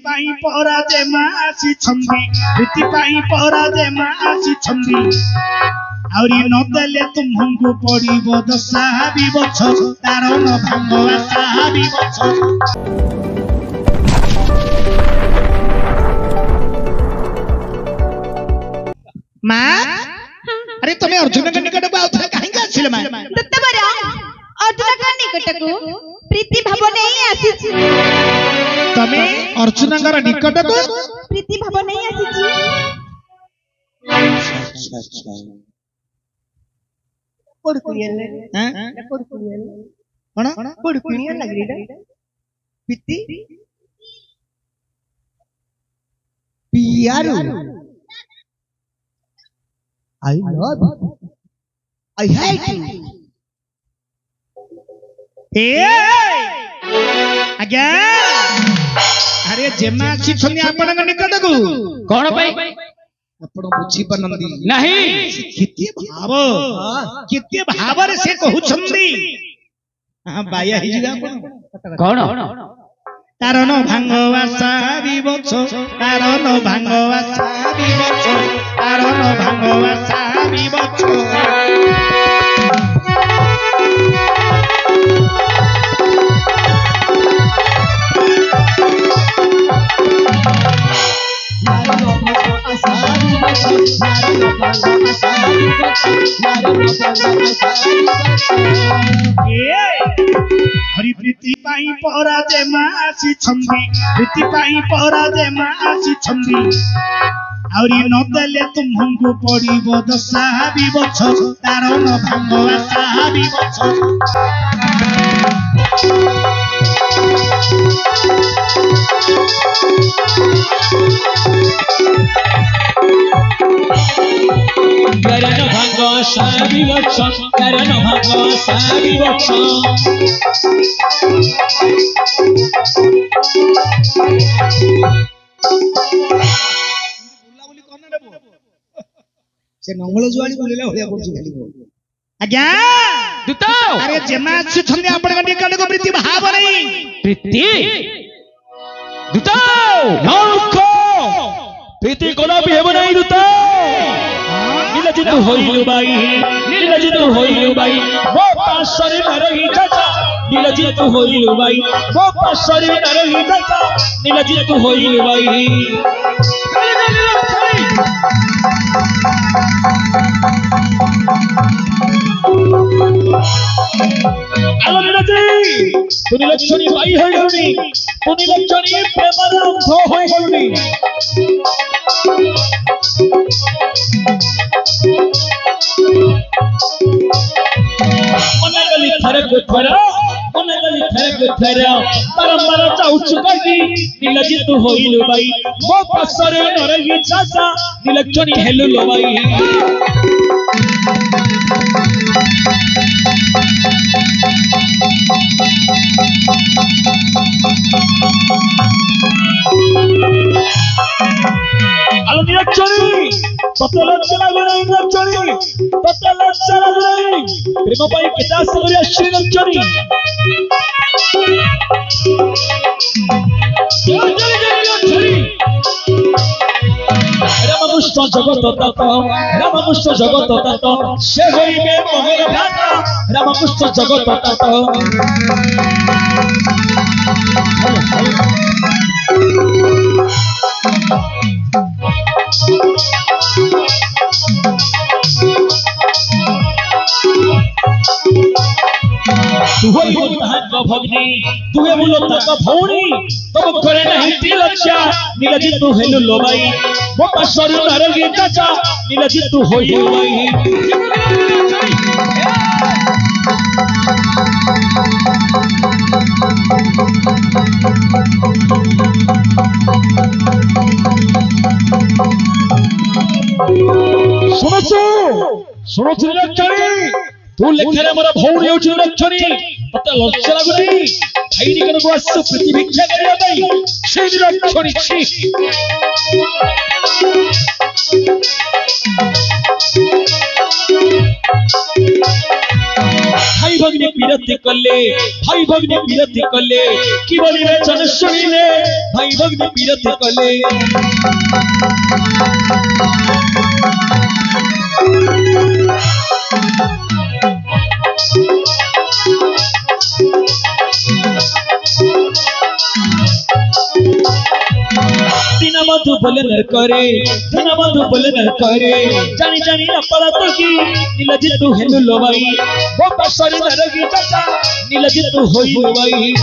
पाई पराजे मासी छंदी प्रीति पाई पराजे मासी छंदी आउरी न देले तुमको पड़िबो दशा विवछ तार न भांगो आशा विवछ माँ अरे तुम्हें अर्जुन के निकट को आउथले काहे के आछिले माँ दत्तबरा अर्जुन के निकट को प्रीति भाव नहीं आसीछि तुम्हें अर्जुन के निकट को प्रीति भाव नहीं आसीछि अच्छा कोड कुनियल हैं कोड कुनियल कोन कोड कुनियल लग रही प्रीति पियारू I love you. I hate you. आज्ञा अरे जेमा छी छनी आपण निकट को कौन पाई आपण बुझी पनंदी नहीं किते भाव रे से कहू छंदी हां बाया ही जिगा कौन तारन भांगो आशा विवछ तारन भांगो आशा विवछ तारन भांगो आशा विवछ हरि प्रीति पाई पराजे मासी छंदी प्रीति पाई पराजे मासी छंदी आउरी न देले तुमको पड़िबो दशा विवछ तार न भांगो आशा विवछ करण भांगो साबी वक्ष करण भांगो साबी वक्ष से नंगल जुआली बोलेला होया पड़छ खाली आज्ञा दूतो अरे जेमा छी छन्ने आपण निकट को प्रीति भाव नहीं प्रीति दूतो नौको प्रीति कोना भी हेब नहीं दूतो नीलजित होइलु बाई मो पासरे न रही चाचा नीलजित होइलु बाई मो पासरे न रही चाचा नीलजित होइलु बाई आलो नीलजी तू नीलक्षणी बाई होइलुनी तू नीलक्षणी प्रेमर अंध होइलुनी मनगली थरक थरा परंपरा चाउचु कही नीलजित होइलु बाई मो पासरे न रही चाचा नीलक्षणी हेलु लो बाई आलो नीलक्षणी पतला चला गई नीलक्षणी पतला चला गई प्रेम पाई पिता सगरे श्री नीलक्षणी रामकृष्ण जगत तात से होइबे मोहर घाटा रामकृष्ण जगत तात तुहे बोलता भगनी तुहे बोलता भौणी तब करे नहीं तिलक्षा नीलजित हेलु लो बाई मो पासरे न रही चाचा नीलजित होइलु बाई सुनो नीलक्षणी तू लेखरे मोर भौणी होची नीलक्षणी तते लज्जा लागुनी भाई निकन को आसु प्रति भिक्षा करिया भाई से नीलक्षणी छी भाई भग्नी पीरती कले भाई भग्नी पीरती कले कि बोलिबे जन सुनिले भाई भग्नी पीरती कले दीनबंधु बोले नर करे दीनबंधु बोले नर करे जानी जानी अपराध की नीलजित तू हेलु लोबाई वो पासरी नरगी चाचा नीलजित तू होई लोबाई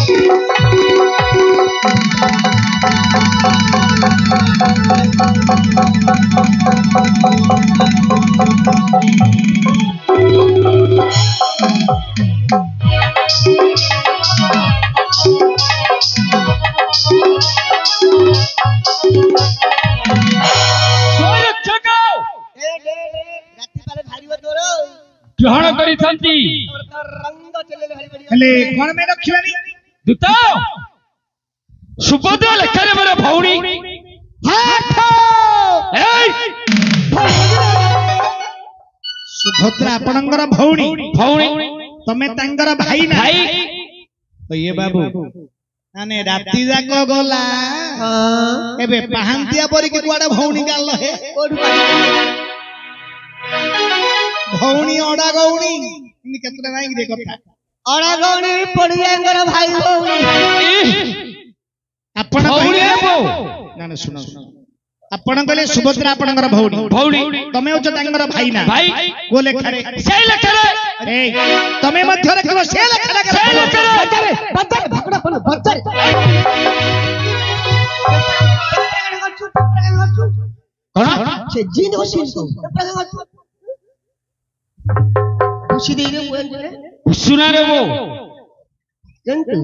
ग्रहण करी थांती हेले कोन में रखिलानी दूत सुभद्रा लेखारे मोर भौणी सुभद्रा आपणकर भौणी भौणी तमे तांकर भाई ना भाई तो ये बाबू आने राती जाक गला एबे पहांतिया परी के कुआडा भौणी गाल हे भौणी अडा गौणी इन केतरा नाही रे कथा अडा गौणी पडियांगर भाई भौणी आपण भौणी हेबो ना ना सुनो आपण कहले सुभद्रा आपणकर भौणी भौणी तमे होच तांकर भाई ना भाई को लेखारे से लेखारे ए तमे मध्य रखबो से लेखारे बच्चा भगड़ा कोन बच्चा कोन से जीन होसी खुशी देगे मुए सुना रे वो जंतु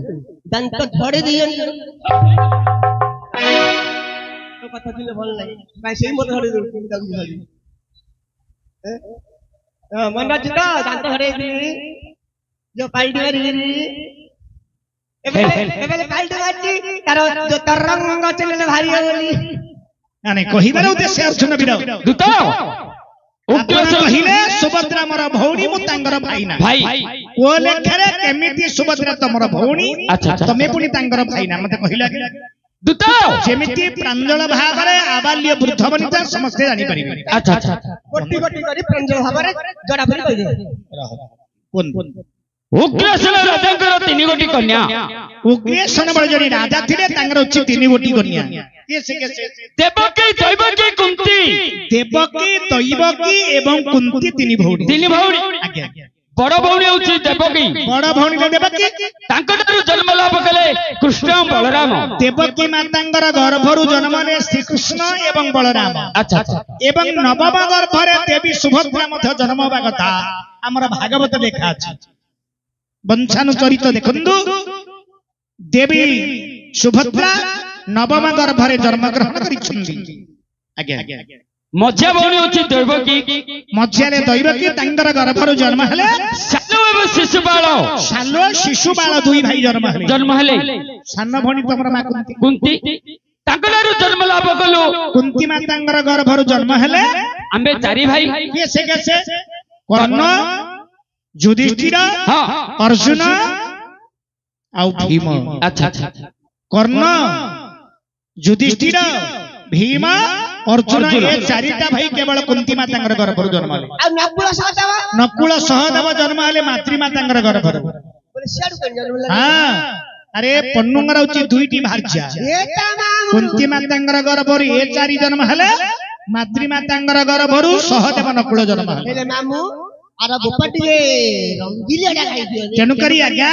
दंत झड़े दियन तो कथा दिले भल नाही काय सेही मत झड़े दे दागु झड़ी मन राजता दंत झड़े दी जो पाल्टी मारी एबे पाल्टी मारी तारो जो तरंग चले भारी बोली नाने कहिबार उद्देश्य अर्जुन वीर दूत आपण कहिले सुभद्रा मोर भौणी मु तांगर भाई ना भाई को लेखारे केमिति सुभद्रा तमर भौणी अच्छा तमे पुनी तांगर भाई ना मते कहिला दूत जेमिति प्रांजल भागरे आबाल्य वृद्ध वनिता समस्त जानि परिबे अच्छा अच्छा गोटी गोटी करी प्रांजल भाबरे जडा परी कहि दे कोन उग्रसेन राजांकर तीन गोटी कन्या उग्रसेन बळ जणी राजा थिले तांगर उच्च तीन गोटी कन्या केसे देवकी दैवकी कुंती देवकी दैवकी एवं कुंती तीन भौणी आज्ञा बड़ भौणी होची देवकी बड़ भौणी देवकी तांकटरु जन्म लाभ कले कृष्ण बलराम देवकी मातांगर गर्भरु जन्मले श्री कृष्ण एवं बलराम अच्छा अच्छा एवं नवम गर्भरे देवी सुभद्रा मध्य जन्म होबा कथा हमर भागवत लेखा अछि वंशानुचरित देखंदु देवी सुभद्रा नवम गर्भरे जन्म ग्रहण करिछन्ती आज्ञा मध्य भौणी होची देवकी मध्य रे दैवकी तांगर गर्भरु जन्म हले सानो एवं शिशुबाल दुई भाई जन्म हले सान भौणी तमर मा कुंती तांकटरु जन्म लाभ कलु कुंती मातांगर गर्भरु जन्म हले आम्बे चारि भाई केसे कर्ण युधिष्ठिर हां अर्जुन आउ भीम अच्छा अच्छा कर्ण युधिष्ठिर भीम अर्जुन ये चारिटा भाई केवल कुंती मातांगर गर्भरु जन्म हले आ नकुल सहदेव जन्म हले मातृ मातांगर गर्भरु बोले सियाडु कन जन्म हां अरे पन्नुंगर होची दुईटी भार्या एटा मामू कुंती मातांगर गर्भरु ये चारि जन्म हले मातृ मातांगर गर्भरु सहदेव नकुल जन्म हले हेले मामू आरा गोपटी रे रंगीलिया खाई दियो तेनु करी आज्ञा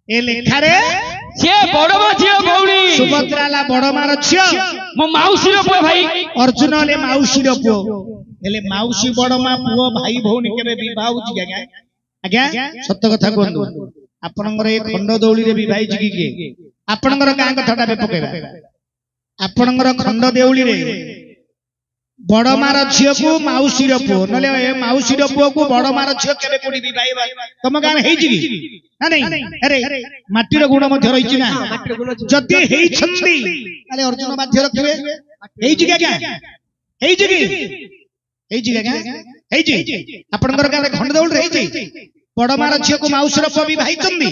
ए लेखारे से बड़ माझिया भौणी सुभद्राला बड़ मार छियो मो माउसी रो पुआ भाई अर्जुन ले माउसी रो पुओ हेले माउसी बड़ मा पुओ भाई भौणी केबे विवाह होची आज्ञा सत्य कथा कोंदु आपनकर ए खंड दौली रे विवाह जी के आपनकर गां कथाटा बे पकेबा आपनकर खंड देउली रे बड़ मार झियो को माउसी रो पुओ नले ए माउसी रो पुओ को बड़ मार झियो केबे कोडी विवाह तम गां हेई जी ना नहीं अरे माटी रो गुण मध्य रहिछि ना जति हेई छंदी अरे अर्जुन बाध्य रखबे हेई जी क्या हेई जी क्या हेई जी आपनकर गां खंड दौल हेई जी बड़मार झील को माउसर पुआ भाई चंदी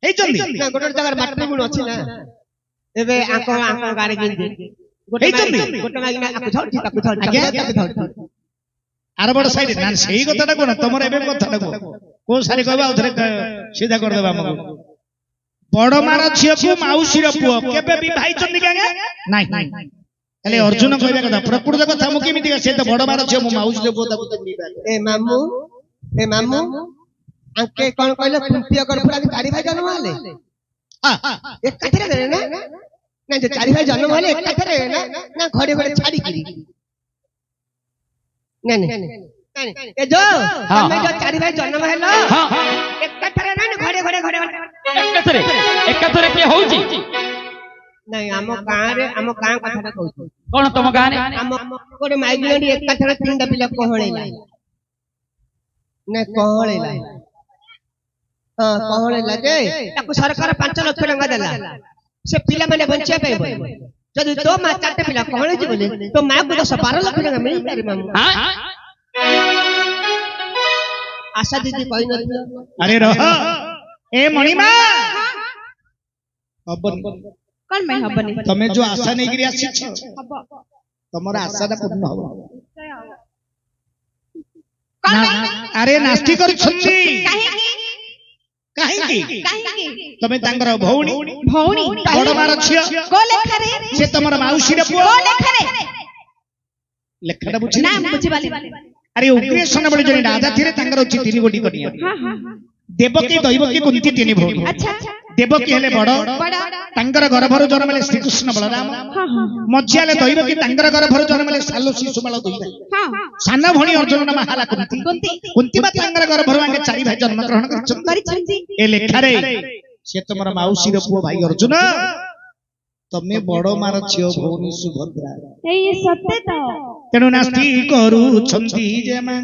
गोटे जगह माटी गुण अच्छी ना एबे आको गाड़ी गिंदी गोटे मागिना आको झड़ आर बड़ साइड ना सही कथाटा कोन तमर एबे कथाटा को सारी कहबा उधरे सीधा कर देबा हमको बड़मार झील को माउसीर पुआ केबे भी भाई चंदी गांगे नाही अले अर्जुन कहबा कथा प्रकृत कथा मु केमिति से तो बड़मार झील मु माउसी पुआ ताको चंदी ए मामू आके कौन कहले कुंतिया कर पूरा चारि भाई जन्म हले एक कथरे रे ना ना जो चारि भाई जन्म हले एक कथरे रे ना घरे घरे छाड़ी गिरी नहीं ए जो हमें जो चारि भाई जन्म हलो एक कथरे ना घरे घरे एक कथरे के होउची नहीं हम गां कथाटा कहू कोन तुम गां रे हम कोडे माइग्रेंट एक कथरे तीनटा पिला कहळेला ना कहळेला कहळेला जे ताको सरकार 5 लाख टका देला से पिला माने बंचिया पाइबो जदि तो मा 4टा पिला कहळे जी बोले तो मा को 10-12 लाख टका मिल तारे मामू आशा दीदी कहि न अरे रह ए मणिमा कौन मैं हबनी तमे जो आशा नै गिरी आसी छ तमरा आशाटा पूर्ण हो अरे नास्ती कर छुंदी काहेकी तमे तांगर भौणी बड़मार छिया को लेखरे से तमर माउसी रे पुआ को लेखरे लेखटा बुझी ना बुझी वाली अरे उग्रेशन बड़ी जणी राजा थिरे तांगर अछि 3 गोटी कनिया हां देवकी दैवकी कुंती 3 भौणी अच्छा देवकी हेले बड़ तांगर गर्भर जन्मले श्री कृष्ण बलराम मझियाले दैवकी तांगर गर्भर जन्मले सालो शिशुपाल दुई भाई सान भणी अर्जुन नाम हाला कुंती बा तांगर गर्भर आगे 4 भाई जन्म ग्रहण करछन ए लेखारे से तमर माउसी रे पुओ भाई अर्जुन तमे बड़ मार छियो भौनी सुभद्रा ए सत्य तो तेनु नास्ती करू छंदी जेमा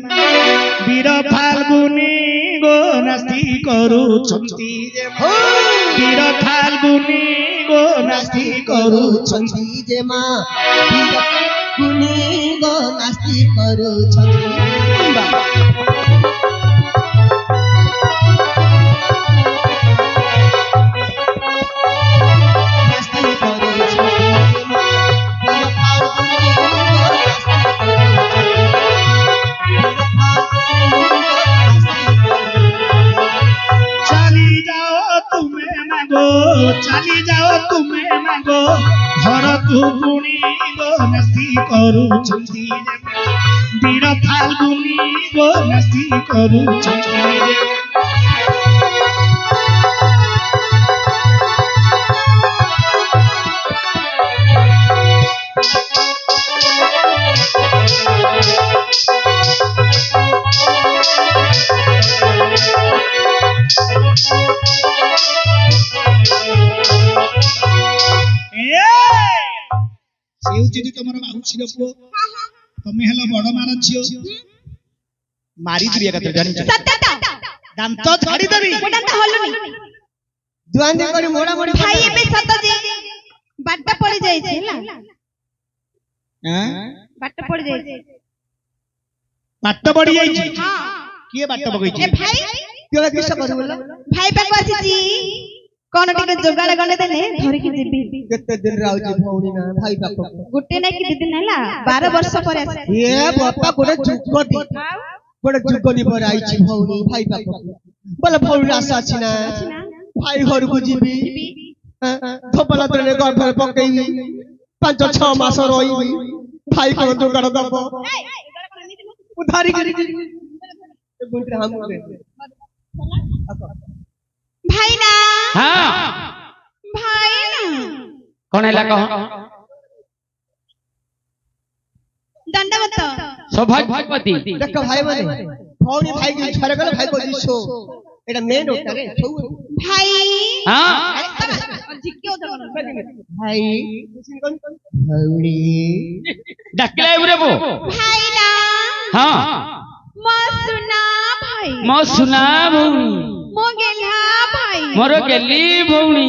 वीर फाल्गुनी गो नास्ती करू छंदी जेमा वीर फाल्गुनी गो नास्ती करू छंदी जेमा वीर फाल्गुनी गो नास्ती करू छंदी चली जाओ तुम्हें मांगो घर तू पुणी गो नस्ती करू छंदी वीर फाल्गुनी गो नस्ती करू छंदी जी तुमर माउसी रे पुओ तमे हेलो बड़ मार छियो मारी दिया कते जानि सत्य दांत छाड़ी देबी दांत हलुनी दुआन दे करी मोड़ा मोड़ी भाई एबे सत्य जी बाटा पड़ी जाई छै ला हां बाटा पड़ी जाई छै बाटा पड़ी जाई छै हां के बाटा पगई छै ए भाई केला किस करू बोला भाई पे कहछि जी कोन टिके जोगाड़ गने देले धरि के जेबी केते दिन राउ जी भौणी ना भाई बाप गुटे नै कि दिन हला 12 वर्ष पर आसी ए बापा कोडे जुगटी कोडे जुगनी पर आई छी भौणी भाई बाप बोले भौणी आशा छी ना भाई घर को जीबी थोपला तले घर पर पकेई 5-6 मास रही भाई को जोगाड़ दबो उधारी करी बुंते हम भाई ना हां भाई ना कौन है कह दंडवत सौभाग्यवती देखो भाई माने भौणी भाई के छरे गले भाई को दिसो एटा मेन होता रे भाई हां जिक्यो दगन भाई भौणी डकले रे वो भाई ना हां म सुना भाई मो गेला भाई मोर गेली भौणी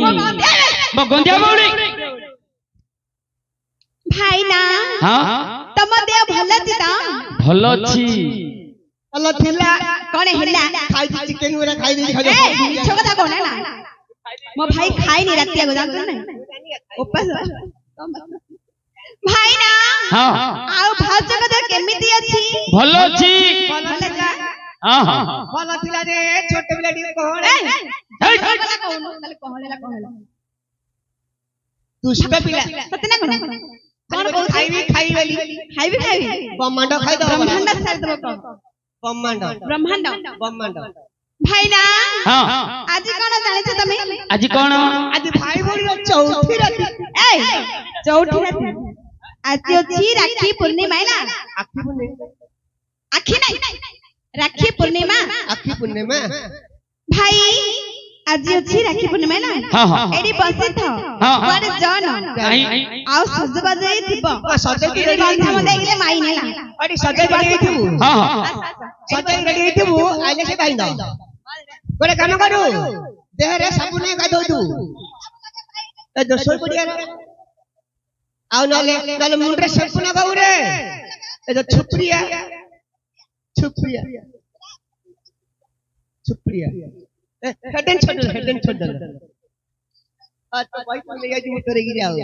मो गंधिया भौणी भाई ना हां तम देह भल छी ता भल छी अल्लाह थिला कौन हैला खाई दी चिकन वाला खाई दी ए मिछ कथा कोन ना मो भाई खाई नहीं रातिया को जानत ना उपास भाई ना हां आउ भाज कथा केमिति अछि भलो छी भले का हां हां भला थिला रे छोटे बिला डी कोन ए भला कोन ताले कहलेला तू सब पिला सतना कोन कौन को खाई वाली ब्रह्मांड खाई दो ब्रह्मांड सार दबो ब्रह्मांड भाई ना हां आज कोन जाने छ तमे आज कोन आज भाई बोली चौथी रात ए चौथी रात आज अछि राखी पूर्णिमा ना आखी पुणे आखी नहीं राखी पूर्णिमा भाई आज अछि राखी पूर्णिमा ना हां हां एडी बसे थ पर जन आउ सजबाज ए थिबो सजे की बंधा म देखले माई नेला अरे सजे रेडी थिबु हां हां सजे रेडी थिबु आइले से बाइंद गोरे काम करू देह रे साबुन गाधो तू ए जो सोई पडिया आउ नले मुंड रे साबुन गाउ रे ए जो छुप्रिया हेडन छोड़ दे आज तो भाई को ले आई तोरे गिरे आओ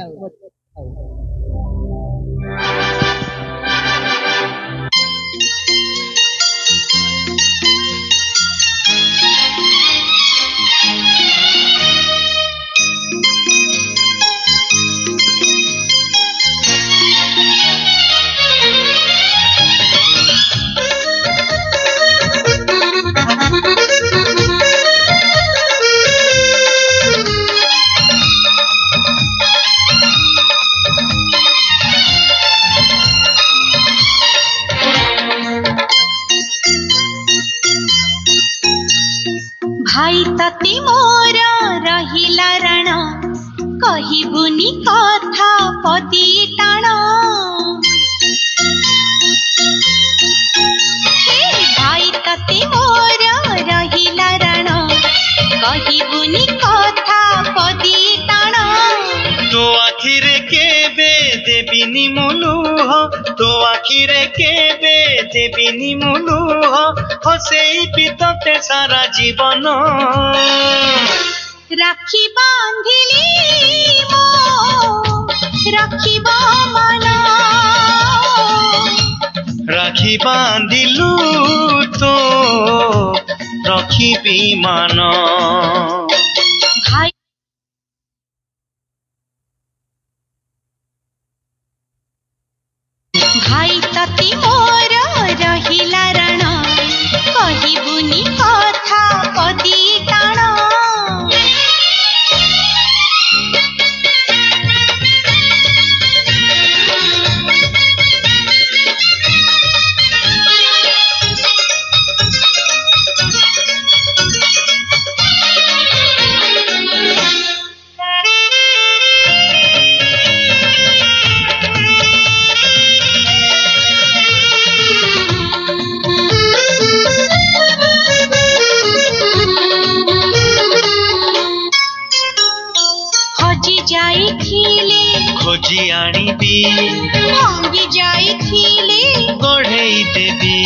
भाई तते मोर रहिला रण कहिबुनी कथा पदी टाण हे भाई तते मोर रहिला रण कहिबुनी कथा पदी टाण तो आखिरे केबे देबिनी मुलुह तो आखिरे केबे देबिनी मुलुह हसेई पितते सारा जीवन राखी बांधिली मो राखिब मन राखी बांधिलु तो रखिबी मान भाई भाई तती मोर रहिला रण कहिबुनी कथा पदी टाण खोजी आनिबी भांगी जाइथिले गढ़ेई देबी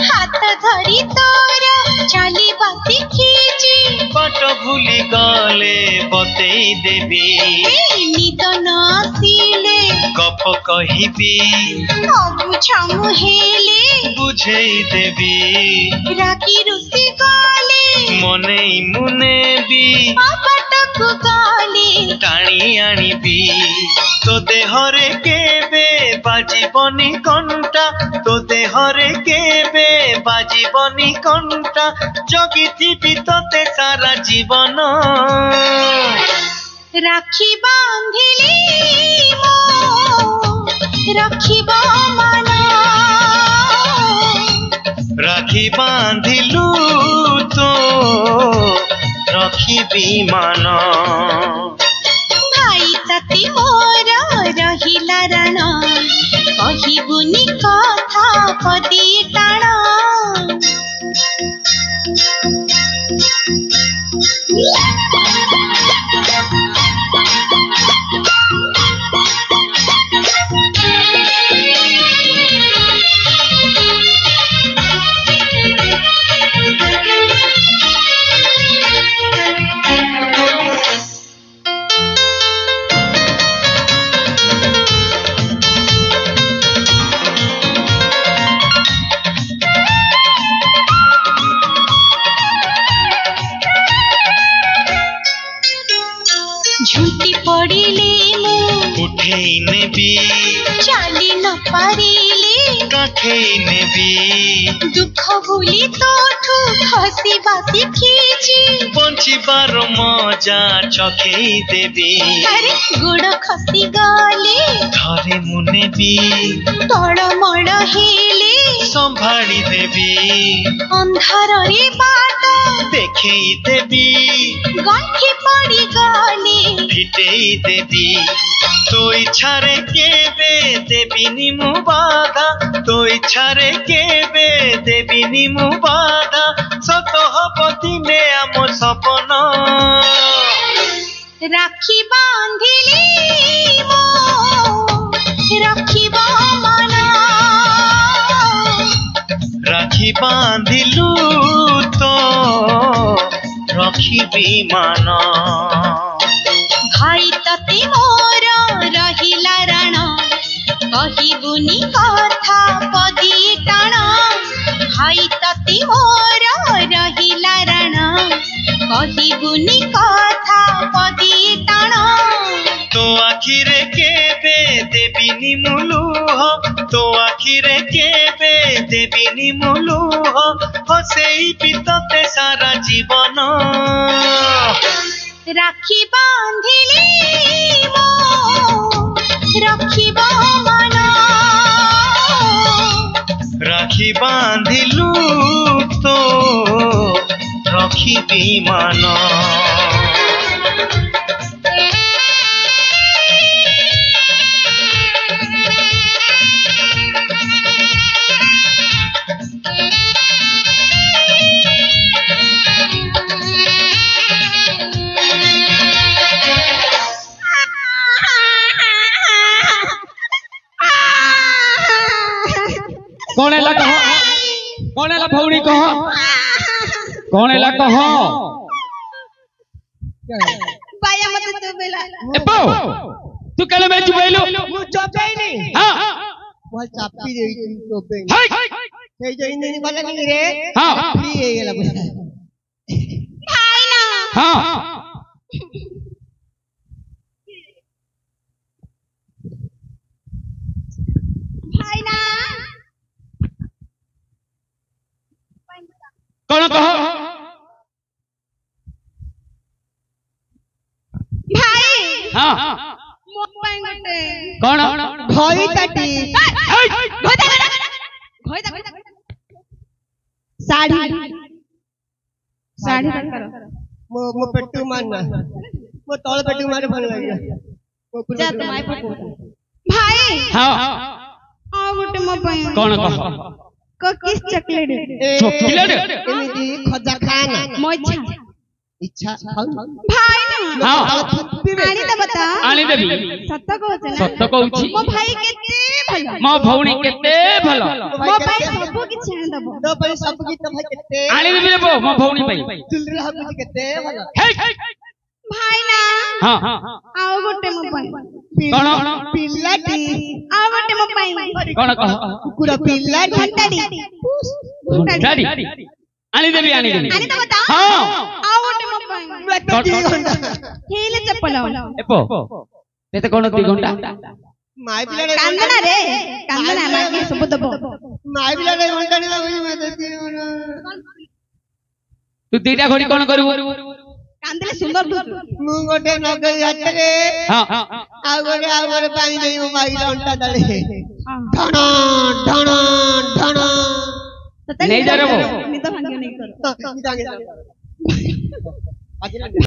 हाथ धरी तोर चली बाती खींची बाट भूली गले बतेई देबी निद न आसिले गप कहिबी अबुझा मुहेले बुझेई देबी राखी रुसी गले मने मुने भी अपटकु गले टाणी आनिबी तो देहरे केबे बाजिबनी कंटा तो देहरे केबे बाजिबनी कंटा जगिथिबी तोते सारा जीवन राखी बांधिली मो राखिब मन राखी बांधिलु तो रखिबी मान भाई तती मोर रहिला रण कहिबुनी कथा पदी टाण उठेई नेबी चाली न पारिले काखेई नेबी दुख भूली तोठू हसिबा शिखिची बंचिबार मजा चखेई देबी अरे गोड़ खसी गले थरे मु नेबी तळमळ हेले संभाली देबी अंधार रे बाट देखेई देबी गंठी पड़ी गले फिटेई देबी तो इच्छारे केबे देबिनी मु बाधा तो इच्छारे केबे देबिनी मु बाधा सत हब दिने आम सपन राखी बांधिली मो रखिब मन राखी बांधिलु तो रखिबी मान भाई तते मोर रहिला राण कहिबुनी कथा पदिए टाण भाई तते मोर रहिला राण कहिबुनी कथा पदिए टाण तो आखिरे केबे देबिनी मुलुह तो आखिरे केबे देबिनी मुलुह हसेई बितते सारा जीवन राखी बांधिली मो रखिब मन राखी बांधिलु तो रखिबी मान कौन है कह कौन है भौणी कह कौन है कह बाया मत तो बेला एपो तू कल में चुबैलो मु चोपे नहीं हां वो चापी दे चोपे हाय हे जो इन नहीं बोला नहीं रे हां फ्री है गेला बोला भाई ना हां भाई ना कौन कह भाई हां मो पाई गटे कौन भाई ताटी घोदा घोदा साड़ी साड़ी बंद करो मो पेटू मारना मो तळ पेटू मारे भल लागिया जा तो माय पको भाई हां आ गोटे मो पाई कौन कह को किस चॉकलेट चॉकलेट एमिति खजा खाना मो इच्छा खाऊ भाई ना हां आनी तो बता आनी देबी सत्य कहछ ना सत्य कहूची मो भाई केते भलो मो भौणी केते भलो मो भाई सब किछ आन दबो तो भाई सब की तो भाई केते आनी देबी रे मो भौणी पई चुलरे हम केते भला हे भाई ना हां आओ गोटे मो पाई कौन पिल्लाटी आओ गोटे मो पाई कौन कह कुकुरा पिल्लाटी घंटाड़ी डैडी आनी देबी आनी तो बता हां आओ गोटे मो पाई हेले चप्पल एपो तेते कोन 3 घंटा माय पिल्लारे कांदना रे कांदना मागे सब दबो माय पिल्लारे घंटानी लागुची मैं देती तू तीटा घड़ी कोन करबो कांदले सुंदर तू मु गोटे नगई हातरे हां आ गोटे पानी देई मो माई घंटा दले ढण ढण ढण तते नहीं जा रे वो नहीं तो भांगे नहीं करो तो